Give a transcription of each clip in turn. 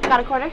Got a quarter?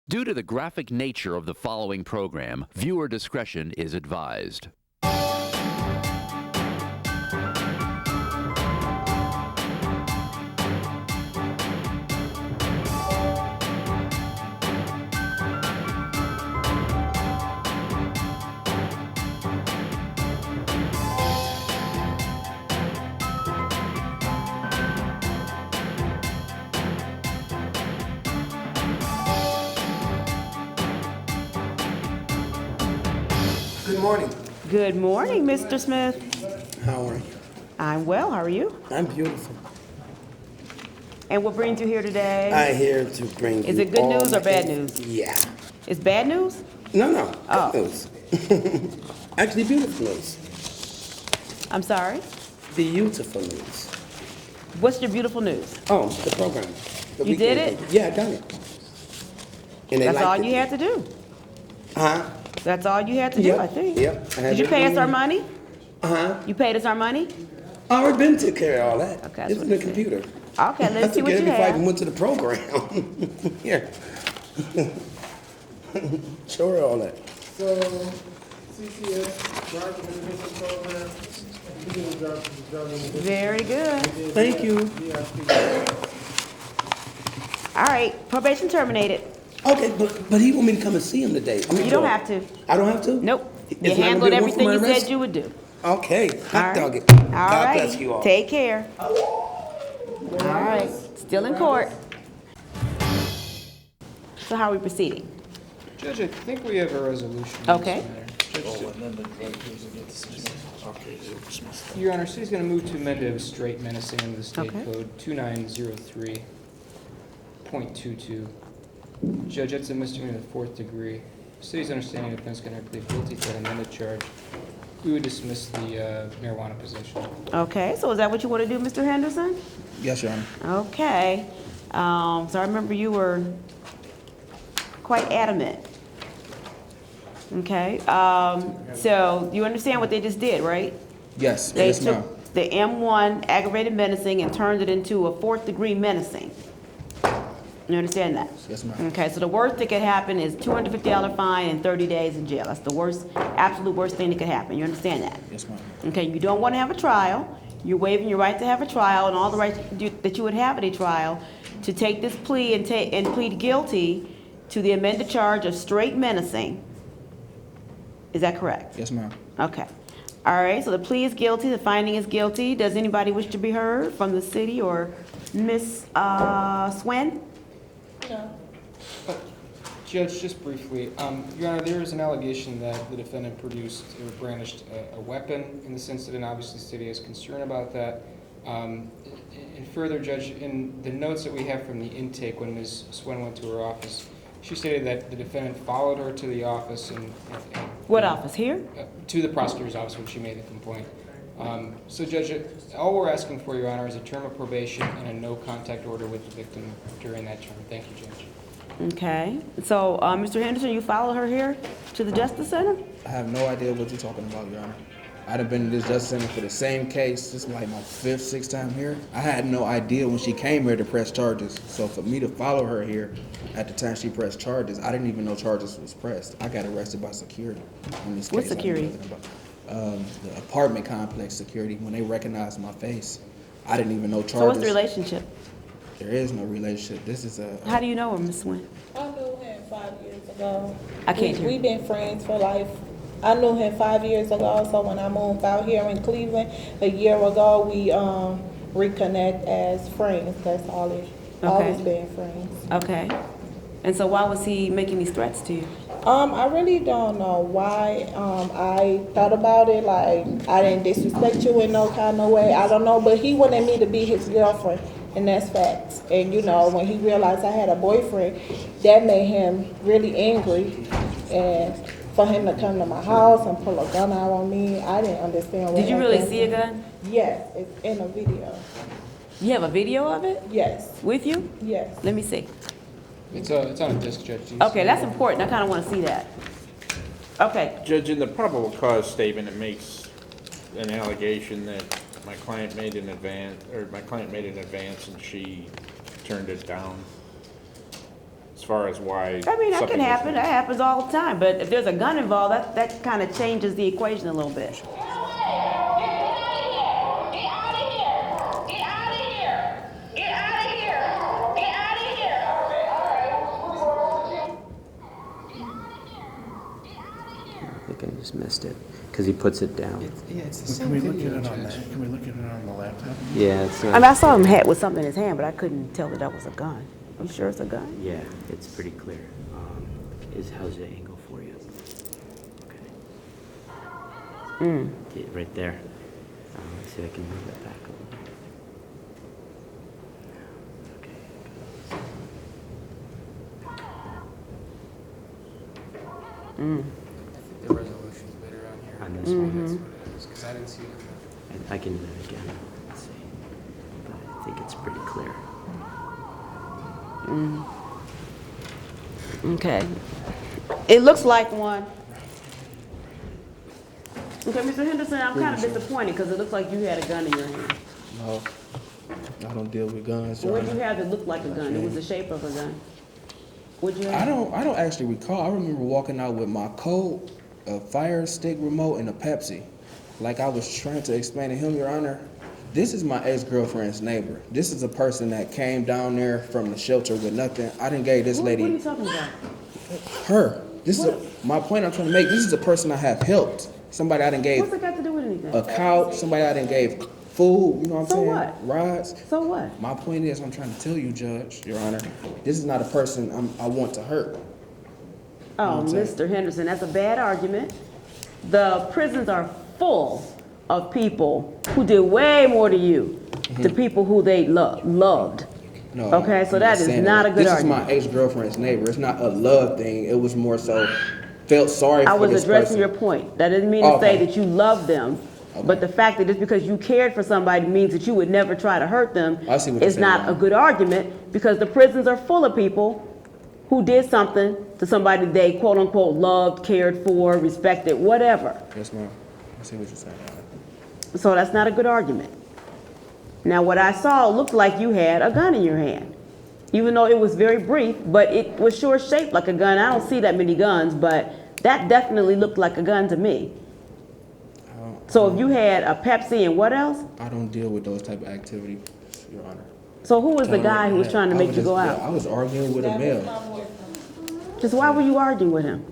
Due to the graphic nature of the following program, viewer discretion is advised. Good morning. Good morning, Mr. Smith. How are you? I'm well. How are you? I'm beautiful. And what brings you here today? I'm here to bring you. Is it good all news or my bad news? Yeah. It's bad news? No. Oh. Good news. Actually, beautiful news. I'm sorry? Beautiful news. What's your beautiful news? Oh, the program. The You did weekend it? program. Yeah, I done it. And they That's all liked you it. had to do. Huh? That's all you had to do, Yep, I think. yep. I had Did you pay us our everything. money? Uh-huh. You paid us our money? I already been took care of all that. Okay, that's It's what in the it said. computer. Okay, let's see I what took you care of it before I have. even went to the program. Here. Show her all that. So, CCS, Driver Intervention Program, you do the driver intervention. Very good. Thank you. All right, probation terminated. Okay, but he want me to come and see him today. I mean, You don't well, have to. I don't have to? Nope. It's You not gonna handled be a warrant for everything my you arrest? said you would do. Okay, All hot right. dog it. All God right. bless you all. Take care. All right. Still in court. So how are we proceeding? Judge, I think we have a resolution. Okay. Your Honor, city's going to move to amend a straight menacing under the state Okay. code 2903.22. Judge, that's a misdemeanor in the fourth degree. City's understanding the defense is going to plead guilty to that amended charge. We would dismiss the marijuana possession. Okay, so is that what you want to do, Mr. Henderson? Yes, Your Honor. Okay. So I remember you were quite adamant. Okay. So you understand what they just did, right? Yes, They yes, ma'am. took the M1 aggravated menacing and turned it into a fourth degree menacing. You understand that? Yes, ma'am. Okay, so the worst that could happen is $250 fine and 30 days in jail. That's the worst, absolute worst thing that could happen. You understand that? Yes, ma'am. Okay, you don't want to have a trial. You're waiving your right to have a trial and all the rights that you would have at a trial to take this plea and plead guilty to the amended charge of straight menacing. Is that correct? Yes, ma'am. Okay. All right, so the plea is guilty, the finding is guilty. Does anybody wish to be heard from the city or Ms. Swen? Judge, just briefly, Your Honor, there is an allegation that the defendant produced or brandished a weapon in this incident. Obviously, the city is concerned about that. And further, Judge, in the notes that we have from the intake when Ms. Swen went to her office, she stated that the defendant followed her to the office and What office, here? to the prosecutor's office when she made the complaint. So, Judge, all we're asking for, Your Honor, is a term of probation and a no-contact order with the victim during that term. Thank you, Judge. Okay, so, Mr. Henderson, you followed her here to the Justice Center? I have no idea what you're talking about, Your Honor. I'd have been in this Justice Center for the same case. This is like my fifth, sixth time here. I had no idea when she came here to press charges. So for me to follow her here at the time she pressed charges, I didn't even know charges was pressed. I got arrested by security in this case. What I knew security? nothing about. The apartment complex security, when they recognized my face, I didn't even know charges. So what's the relationship? There is no relationship. This is a. How do you know her, Ms. Swen? I knew him 5 years ago. I can't hear. We've been friends for life. I knew him 5 years ago, so when I moved out here in Cleveland a year ago, we reconnect as friends. That's all it. Always been friends. Okay. And so why was he making these threats to you? I really don't know why. I thought about it, like, I didn't disrespect you in no kind of way. I don't know, but he wanted me to be his girlfriend, and that's facts. And, you know, when he realized I had a boyfriend, that made him really angry. And for him to come to my house and pull a gun out on me, I didn't understand what Did you really happened. see a gun? Yes, it's in a video. You have a video of it Yes, with you? yes. Let me see. It's on a disc, Judge. Do you Okay, see that's it? important. I kind of want to see that. Okay. Judge, in the probable cause statement, it makes an allegation that my client made an advance and she turned it down. As far as why. I mean, that something can was happen. made. That happens all the time. But if there's a gun involved, that kind of changes the equation a little bit. I think I just missed it because he puts it down. Yeah, it's the Can same we look video, at it on Judge. that? Can we look at it on the laptop? Yeah, it's I not. mean, I saw him with something in his hand, but I couldn't tell that was a gun. You sure it's a gun? Yeah, it's pretty clear. How's the angle for you? Okay. Yeah, right there. Let's see if I can move that back a little bit. I think the resolution's better on here. On this one? That's what it is, because I didn't see it on the. I can do it again. Let's see. But I think it's pretty clear. Okay. It looks like one. Okay, Mr. Henderson, I'm kind of disappointed because it looks like you had a gun in your hand. No, I don't deal with guns, So Your what did you Honor. have that looked like a gun? It was the shape of a gun. What'd you have? I don't actually recall. I remember walking out with my coat, a fire stick remote, and a Pepsi. Like I was trying to explain to him, Your Honor, this is my ex-girlfriend's neighbor. This is a person that came down there from the shelter with nothing. I didn't gave this What are you lady talking about? her. This is my point I'm trying to make. This is a person I have helped. Somebody I didn't gave What's it got to do with anything? a couch. Somebody I didn't gave food. You know what I'm So saying? what? Rides. So what? My point is, I'm trying to tell you, Judge, Your Honor, this is not a person I want to hurt. Oh, I'm saying? Mr. Henderson, that's a bad argument. The prisons are full of people who did way more to you, to people who they loved. No, Okay, so I'm that just is saying not a good This argument. is my ex-girlfriend's neighbor. It's not a love thing. It was more so felt sorry I for was this addressing person. your point. That didn't mean to say Okay. that you love them, but the fact that just because you cared for somebody means that you would never try to hurt them I see what you're is saying not now. a good argument, because the prisons are full of people who did something to somebody they quote unquote loved, cared for, respected, whatever. Yes, ma'am. I see what you're saying, Your Honor. So that's not a good argument. Now, what I saw looked like you had a gun in your hand, even though it was very brief, but it was sure shaped like a gun. I don't see that many guns, but that definitely looked like a gun to me. So if you had a Pepsi and what else? I don't deal with those type of activities, Your Honor. So who was the guy who was trying to I make was you go just- out? I was arguing with a male. Just why were you arguing with him?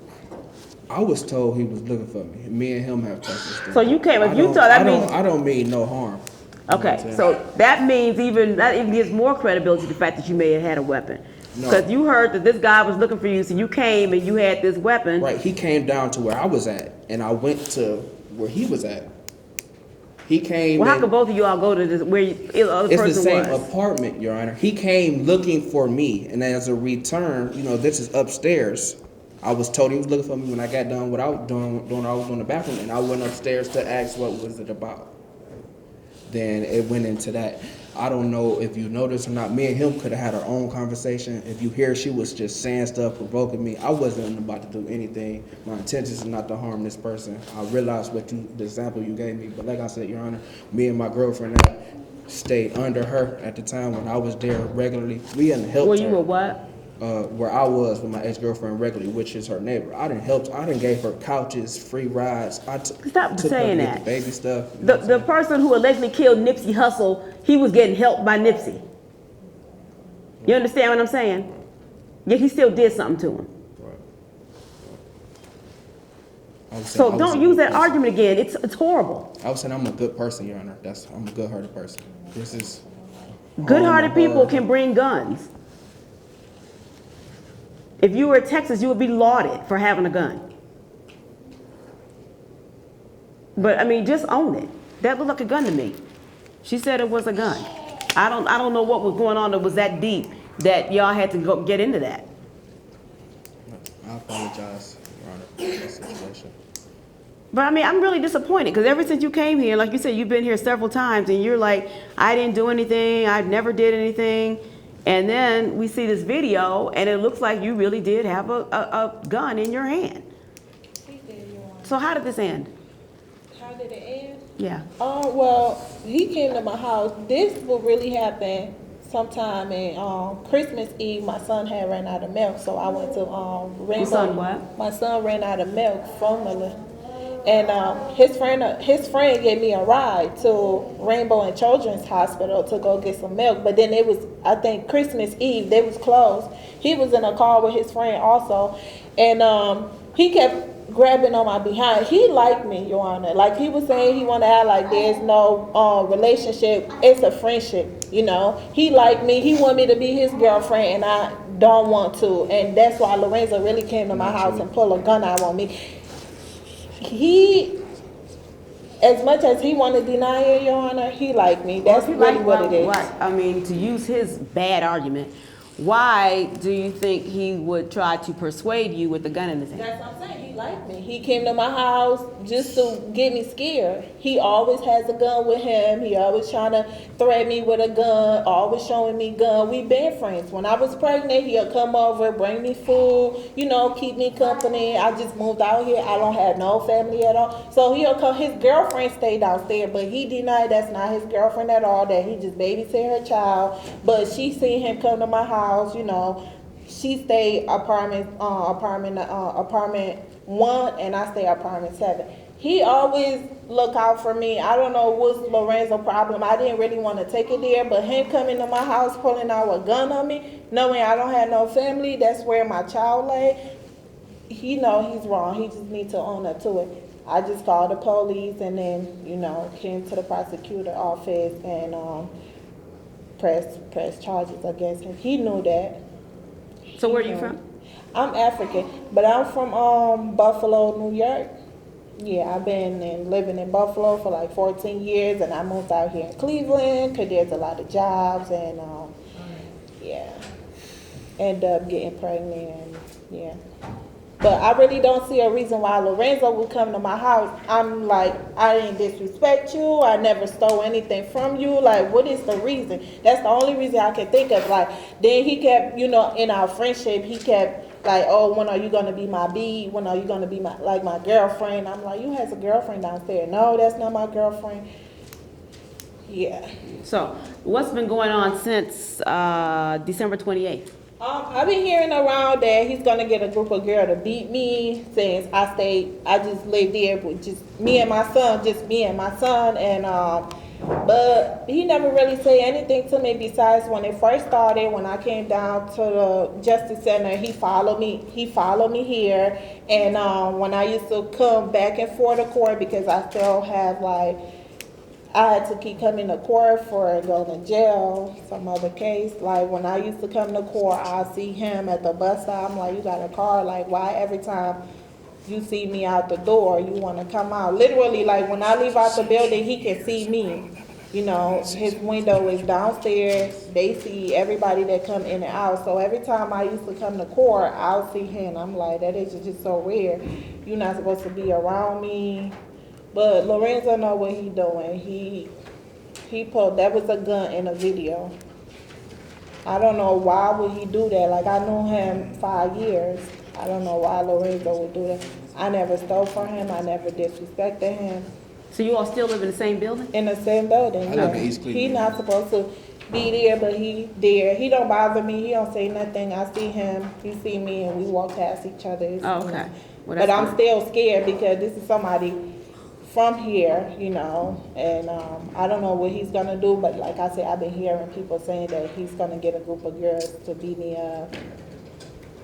I was told he was looking for me. Me and him have touched this So you came, if you I told, that don't- means, I don't mean no harm. okay, so that means that even gives more credibility to the fact that you may have had a weapon. No. Because you heard that this guy was looking for you, so you came and you had this weapon. Right, he came down to where I was at, and I went to where he was at. He came. Well, how and- could both of you all go to this, where the other It's the person same was? apartment, Your Honor. He came looking for me, and as a return, this is upstairs. I was told he was looking for me when I got done what I was doing when I was in the bathroom, and I went upstairs to ask what was it about. Then it went into that. I don't know if you noticed or not. Me and him could have had our own conversation. If you hear, she was just saying stuff, provoking me. I wasn't about to do anything. My intention is not to harm this person. I realized the example you gave me. But like I said, Your Honor, me and my girlfriend stayed under her at the time when I was there regularly. We didn't help Where her. you were what? Where I was with my ex-girlfriend regularly, which is her neighbor. I didn't gave her couches, free rides. Stop took saying her to get that. the baby stuff. You know what I'm The person who allegedly killed Nipsey Hussle, he was getting helped by Nipsey. You understand what I'm saying? Yet he still did something to him. Right. I was saying So I was don't a use good that person. argument again. It's horrible. I was saying I'm a good person, Your Honor. I'm a good-hearted person. This is Good-hearted harm, people can bring guns. If you were in Texas, you would be lauded for having a gun. But I mean, just own it. That looked like a gun to me. She said it was a gun. I don't know what was going on that was that deep that y'all had to go get into that. I apologize. Your Honor, that situation. But I mean, I'm really disappointed because ever since you came here, like you said, you've been here several times and you're like, I didn't do anything, I never did anything. And then we see this video and it looks like you really did have a gun in your hand. He did, Your Honor. So how did this end? How did it end? Yeah. Well, he came to my house. This will really happen sometime in Christmas Eve. My son had ran out of milk, so I went to Rainbow. Your son what? My son ran out of milk formula, and his friend gave me a ride to Rainbow and Children's Hospital to go get some milk. But then it was, I think, Christmas Eve. They was closed. He was in a car with his friend also, and he kept grabbing on my behind. He liked me, Your Honor. Like he was saying, he want to act like there's no relationship. It's a friendship, you know. He liked me. He wanted me to be his girlfriend, and I don't want to. And that's why Lorenzo really came to my house and pulled a gun out on me. He, as much as he want to deny it, Your Honor, he liked me. That's really what it is. I mean, to use his bad argument, why do you think he would try to persuade you with the gun in his hand? That's what I'm saying. He liked me. He came to my house just to get me scared. He always has a gun with him. He always trying to threaten me with a gun, always showing me gun. We been friends. When I was pregnant, he'll come over, bring me food, you know, keep me company. I just moved out here. I don't have no family at all. So he'll come. His girlfriend stayed downstairs, but he denied that's not his girlfriend at all, that he just babysit her child. But she seen him come to my house, you know. She stayed apartment 1, and I stay apartment 7. He always look out for me. I don't know what's Lorenzo's problem. I didn't really want to take it there, but him coming to my house, pulling out a gun on me, knowing I don't have no family, that's where my child lay. He know he's wrong. He just needs to own up to it. I just called the police and then, you know, came to the prosecutor office and press charges against him. He knew that. So where are you from? I'm African, but I'm from Buffalo, New York. Yeah, I've been living in Buffalo for like 14 years, and I moved out here in Cleveland because there's a lot of jobs, and yeah, end up getting pregnant, and yeah. But I really don't see a reason why Lorenzo would come to my house. I'm like, I didn't disrespect you. I never stole anything from you. Like, what is the reason? That's the only reason I can think of. Like, then he kept, you know, in our friendship, he kept like, oh, when are you going to be my B? When are you going to be my girlfriend? I'm like, you has a girlfriend downstairs. No, that's not my girlfriend. Yeah. So what's been going on since December 28th? I've been hearing around that he's gonna get a group of girls to beat me since I just lived there with just me and my son, and but he never really said anything to me besides when it first started, when I came down to the Justice Center, he followed me here, and when I used to come back and forth to court because I still have like, I had to keep coming to court for going to jail, some other case. Like when I used to come to court, I'll see him at the bus stop. I'm like, you got a car? Like why every time you see me out the door, you want to come out? Literally, like when I leave out the building, he can see me. You know, his window is downstairs. They see everybody that come in and out. So every time I used to come to court, I'll see him. I'm like, that is just so weird. You're not supposed to be around me. But Lorenzo know what he doing. He pulled, that was a gun in a video. I don't know why would he do that. Like I knew him 5 years. I don't know why Lorenzo would do that. I never stole from him. I never disrespected him. So you all still live in the same building? In the same building, I yeah. live in East Cleveland. He not supposed to be there, but he there. He don't bother me. He don't say nothing. I see him. He see me, and we walk past each other. Oh, okay. Well, But that's I'm good. still scared because this is somebody from here, you know, and I don't know what he's gonna do, but like I said, I've been hearing people saying that he's gonna get a group of girls to beat me up.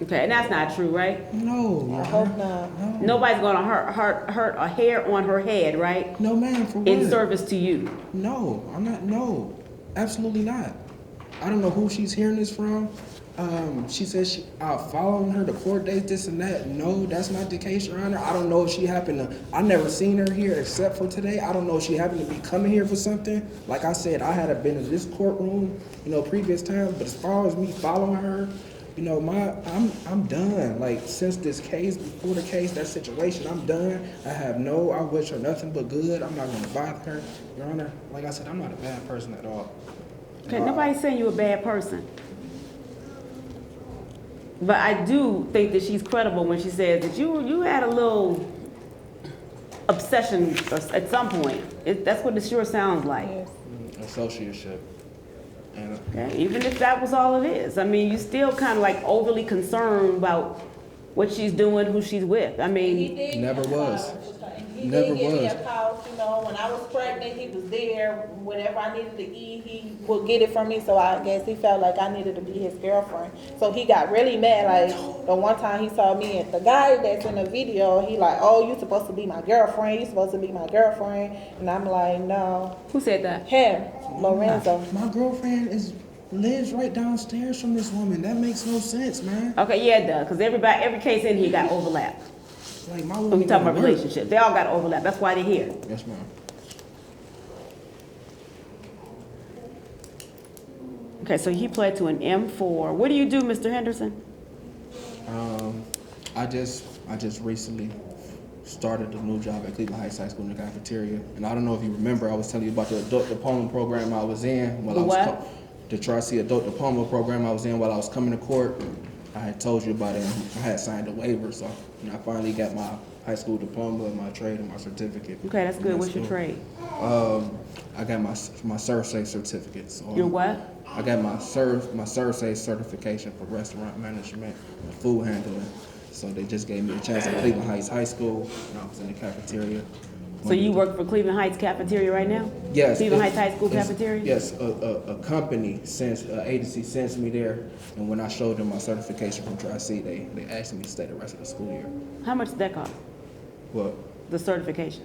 Okay, and that's not true, right? No, I hope not. no, Nobody's gonna hurt a hair on her head, right? no, ma'am. For In what? service to you. No, I'm not. No, absolutely not. I don't know who she's hearing this from. She says following her to court dates, this and that. No, that's not the case, Your Honor. I don't know if she happened to, I never seen her here except for today. I don't know if she happened to be coming here for something. Like I said, I had been in this courtroom, you know, previous times, but as far as me following her, you know, I'm done. Like, since this case, before the case, that situation, I'm done. I wish her nothing but good. I'm not gonna bother her. Your Honor, like I said, I'm not a bad person at all. Okay, nobody's saying you're a bad person. But I do think that she's credible when she says that you had a little obsession at some point. That's what it sure sounds like. Yes. Associateship. And Okay, even if that was all it is. I mean, you still kind of like overly concerned about what she's doing, who she's with. I He mean, did Never give was. He Never did give me was. a call, you know, when I was pregnant, he was there. Whatever I needed to eat, he would get it from me. So I guess he felt like I needed to be his girlfriend. So he got really mad. Like the one time he saw me and the guy that's in the video, he like, oh, you supposed to be my girlfriend. You supposed to be my girlfriend. And I'm like, no. who said that? Him, Lorenzo. my girlfriend lives right downstairs from this woman. That makes no sense, man. Okay, yeah, it does, because every case in here got overlapped. Like, my When woman we talk about don't work. relationships, they all got overlap. That's why they're here. Yes, ma'am. Okay, so he pled to an M4. What do you do, Mr. Henderson? I just recently started a new job at Cleveland Heights High School in the cafeteria. And I don't know if you remember, I was telling you about the adult diploma program I was in while The I was what? the Tri-C adult diploma program I was in while I was coming to court. I had told you about it. I had signed a waiver, so I finally got my high school diploma, my trade, and my certificate. Okay, that's good. What's your school. trade? I got my ServSafe certificate. So Your what? I got my ServSafe certification for restaurant management and food handling. So they just gave me a chance at Cleveland Heights High School, and I was in the cafeteria. So you work for Cleveland Heights cafeteria right now? Yes. Cleveland Heights High School it's- cafeteria? Yes, a company agency sends me there, and when I showed them my certification from Tri-C, they asked me to stay the rest of the school year. How much did that cost, Well, the certification?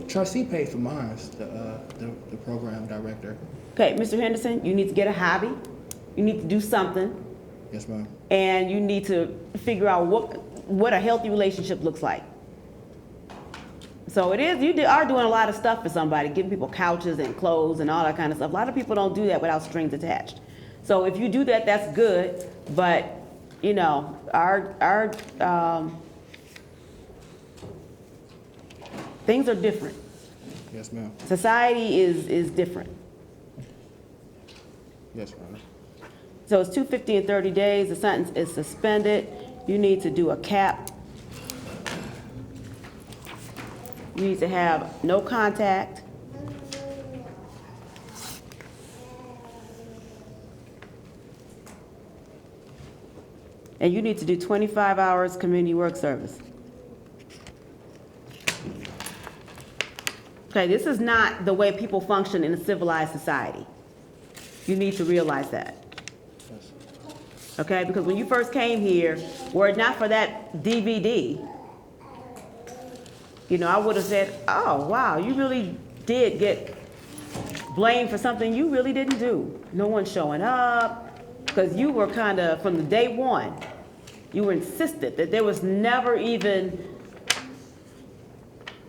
Tri-C paid for mine, the program director. Okay, Mr. Henderson, you need to get a hobby. You need to do something. Yes, ma'am. And you need to figure out what a healthy relationship looks like. So you are doing a lot of stuff for somebody, giving people couches and clothes and all that kind of stuff. A lot of people don't do that without strings attached. So if you do that, that's good. But, you know, our things are different. Yes, ma'am. Society is different. Yes, ma'am. So it's 250 and 30 days. The sentence is suspended. You need to do a cap. You need to have no contact. And you need to do 25 hours community work service. Okay, this is not the way people function in a civilized society. You need to realize that. Okay, because when you first came here, were it not for that DVD, you know, I would have said, oh, wow, you really did get blamed for something you really didn't do. No one showing up, because you were kind of, from the day one, you were insistent that there was never even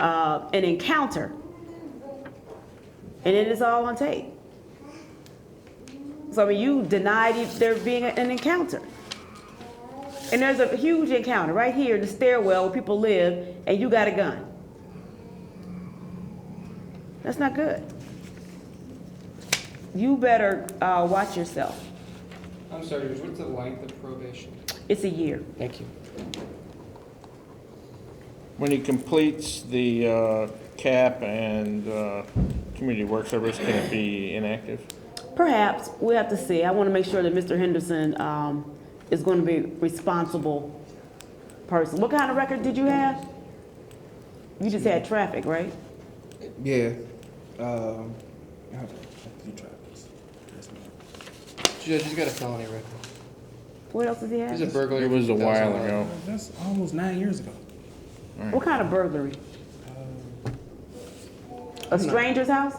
an encounter. And it is all on tape. So, I mean, you denied there being an encounter. And there's a huge encounter right here in the stairwell where people live, and you got a gun. That's not good. You better watch yourself. I'm sorry, what's the length of probation? It's a year. Thank you. When he completes the CAP and community work service, can it be inactive? Perhaps. We have to see. I want to make sure that Mr. Henderson is going to be a responsible person. What kind of record did you have? You just had traffic, right? Yeah. I have a few traffics. Yes, ma'am. Judge, he's got a felony record. What else does he have? He's a burglar. It was a while ago. That's almost 9 years ago. What kind of burglary? A stranger's house?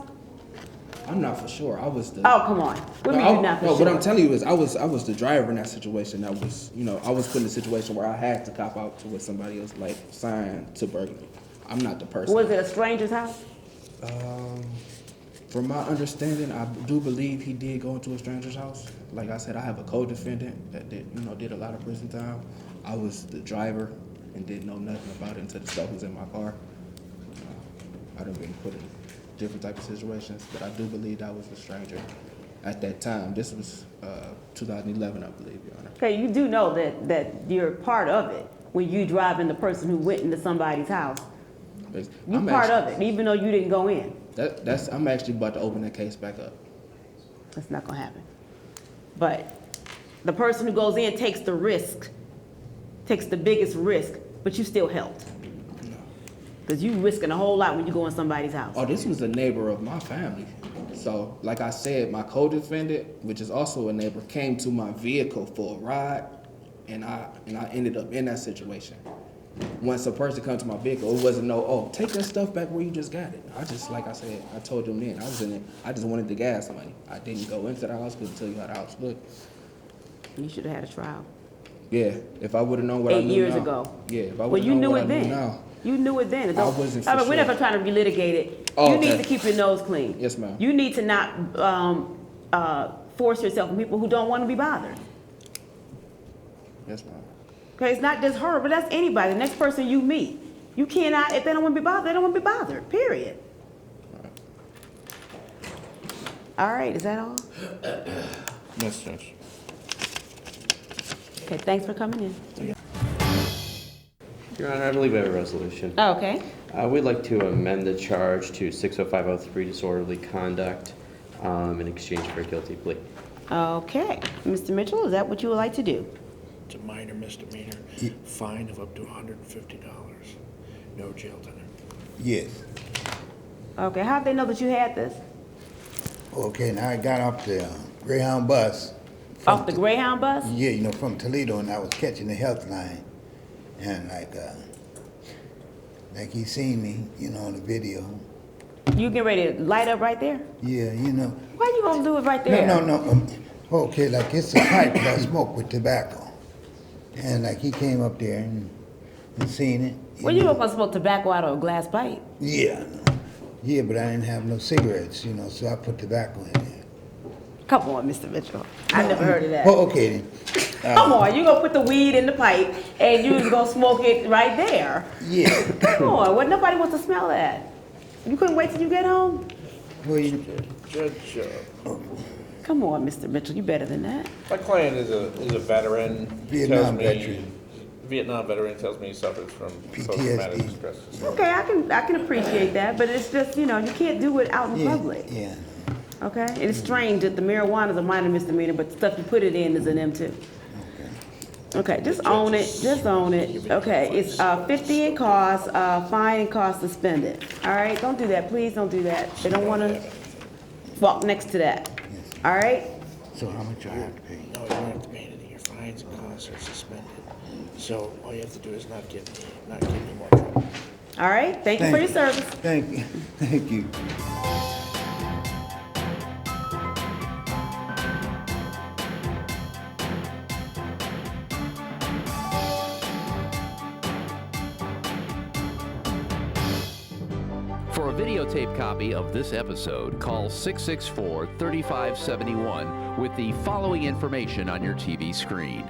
I'm not for sure. I was the. Oh, come on. What do you mean you're not for No, sure? what I'm telling you is I was the driver in that situation. That was, you know, I was put in a situation where I had to cop out to what somebody else like signed to burglary. I'm not the person. Was it a stranger's house? From my understanding, I do believe he did go into a stranger's house. Like I said, I have a co-defendant that did a lot of prison time. I was the driver and didn't know nothing about it until the stuff was in my car. I done been put in different type of situations, but I do believe that was a stranger at that time. This was 2011, I believe, Your Honor. Okay, you do know that you're part of it when you driving the person who went into somebody's house. You're part of it, even though you didn't go in. I'm actually about to open that case back up. That's not gonna happen. But the person who goes in takes the risk, takes the biggest risk, but you still helped. Because you risking a whole lot when you go in somebody's house. Oh, this was a neighbor of my family. So, like I said, my co-defendant, which is also a neighbor, came to my vehicle for a ride, and I ended up in that situation. Once a person comes to my vehicle, it wasn't take that stuff back where you just got it. Like I said, I told them then, I was in it. I just wanted the gas money. I didn't go into the house, couldn't tell you how the house looked. You should have had a trial. Yeah, if I would have known what I knew 8 years now. ago. Yeah, if I Well, would you have known knew what it I knew then. now. You knew it then. I wasn't for We're sure. never trying to relitigate it. Oh, You need okay. to keep your nose clean. Yes, ma'am. You need to not force yourself on people who don't want to be bothered. Yes, ma'am. Okay, it's not just her, but that's anybody. The next person you meet. You cannot, if they don't want to be bothered, they don't want to be bothered, period. All right, is that all? Yes, Judge. Okay, thanks for coming in. Your Honor, I believe we have a resolution. Okay. We'd like to amend the charge to 60503 disorderly conduct in exchange for a guilty plea. Okay. Mr. Mitchell, is that what you would like to do? It's a minor misdemeanor, fine of up to $150, no jail time. Yes. Okay, how'd they know that you had this? Okay, now I got off the Greyhound bus. Off the Greyhound bus? Yeah, you know, from Toledo, and I was catching the health line. And like he seen me, you know, on the video. You get ready to light up right there? Yeah, you know. Why you gonna do it right there? No. Okay, like it's a pipe that I smoke with tobacco. And like he came up there and seen it. Well, you don't want to smoke tobacco out of a glass pipe. Yeah, yeah, but I didn't have no cigarettes, you know, so I put tobacco in there. Come on, Mr. Mitchell. I never heard of that. Oh, okay then. Come on, you gonna put the weed in the pipe and you was gonna smoke it right there. Yeah. Come on, well, nobody wants to smell that. You couldn't wait till you get home? Well, you, Judge, Come on, Mr. Mitchell, you better than that. my client is a veteran. Vietnam veteran. Vietnam veteran tells me he suffers from PTSD. post-traumatic stress disorder. Okay, I can appreciate that, but it's just, you know, you can't do it out in public. Yeah. Okay? And it's strange that the marijuana is a minor misdemeanor, but the stuff you put it in is an M2. Okay, just own it, just own it. Okay, it's 50 in cost, fine and cost suspended. All right, don't do that, please don't do that. They don't want to walk next to that. All right? So how much I have to pay? No, you don't have to pay anything, your fines and costs are suspended. So all you have to do is not give me more trouble. All right, thank you for your service. Thank you. Thank you. For a videotape copy of this episode, call 664-3571 with the following information on your TV screen.